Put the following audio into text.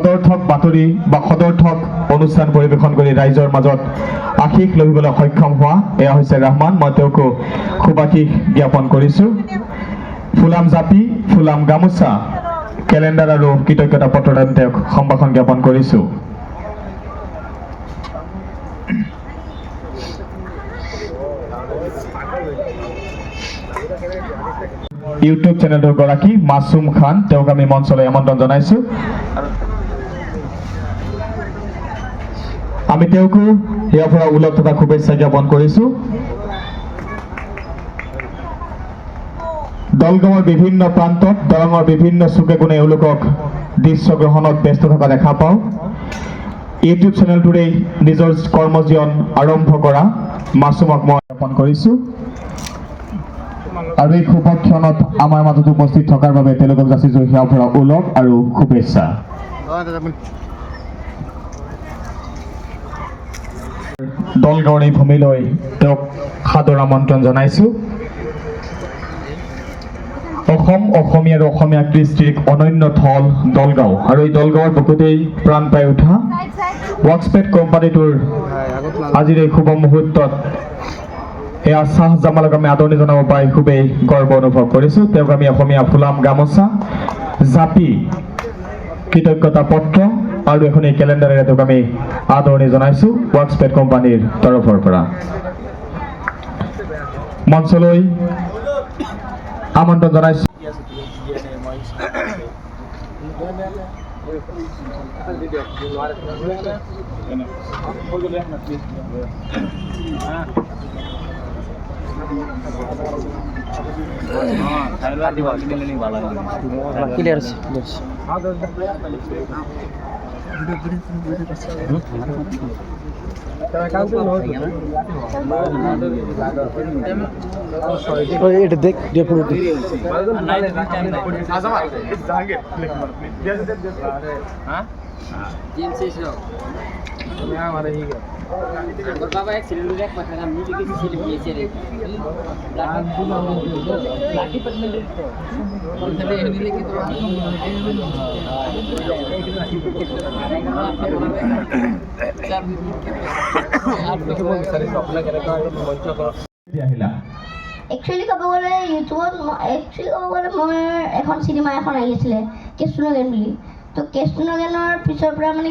সদৰ্থক বাতৰি বা সদৰ্থক অনুষ্ঠান পৰিৱেশন কৰি ৰাইজৰ মাজত আশীষ লভিবলৈ সক্ষম হোৱা এয়া হৈছে ৰহমান। মই তেওঁকো খুব আশীষ জ্ঞাপন কৰিছোঁ। ফুলাম জাপি, ফুলাম গামোচা, কেলেণ্ডাৰ আৰু কৃতজ্ঞতা পত্ৰদান তেওঁক সম্ভাষণ জ্ঞাপন কৰিছোঁ। ইউটিউব চেনেলটোৰ গৰাকী মাছুম খান, তেওঁক আমি মঞ্চলৈ আমন্ত্ৰণ জনাইছোঁ। আমি তেওঁকো ইয়াৰ পৰা ওলগ তথা শুভেচ্ছা জ্ঞাপন কৰিছোঁ। দলগাঁৱৰ বিভিন্ন প্ৰান্তত, দৰঙৰ বিভিন্ন চুকে কোণে এওঁলোকক দৃশ্য গ্ৰহণত ব্যস্ত থকা দেখা পাওঁ। ইউটিউব চেনেলটোৰেই নিজৰ কৰ্মজীৱন আৰম্ভ কৰা মাছুমক মই জ্ঞাপন কৰিছোঁ। আৰু এই শুভ ক্ষণত আমাৰ মাজত উপস্থিত থকাৰ বাবে তেওঁলোকক যাচিছোঁ সেয়া পৰা ওলগ আৰু শুভেচ্ছা। দলগাঁৱৰ এই ভূমিলৈ তেওঁক সাদৰ আমন্ত্ৰণ জনাইছোঁ। অসম, অসমীয়া আৰু অসমীয়া কৃষ্টিৰ অনন্য থল দলগাঁও, আৰু এই দলগাঁৱৰ বুকুতেই প্ৰাণ পাই উঠা ৱৰ্কস্পেড কোম্পানীটোৰ আজিৰ এই শুভ মুহূৰ্তত এয়া চাহ জামালক আমি আদৰণি জনাব পাই খুবেই গৰ্ব অনুভৱ কৰিছোঁ। তেওঁক আমি অসমীয়া ফুলাম গামোচা, জাপি, কৃতজ্ঞতা পত্ৰ আৰু এখন এই কেলেণ্ডাৰেৰে তেওঁক আমি আদৰণি জনাইছোঁ ৱৰ্কস্পেড কোম্পানীৰ তৰফৰ পৰা। মঞ্চলৈ আমন্ত্ৰণ জনাইছোঁ। এটা দেখ बाबा एक सिलेंडर एक पता हम नहीं किसी से लिए चले लाठी पर मिल और तले एडमी लेके तो आप लोग सारे अपना करेगा मंच पर एक्चुअली कब बोले यूट्यूब एक्चुअली कब बोले मैं এখন সিনেমা এখন আইছিলে কেষ্টুনগেন বুলি তো কেষ্টুনগেনৰ পিছৰ পৰা মানে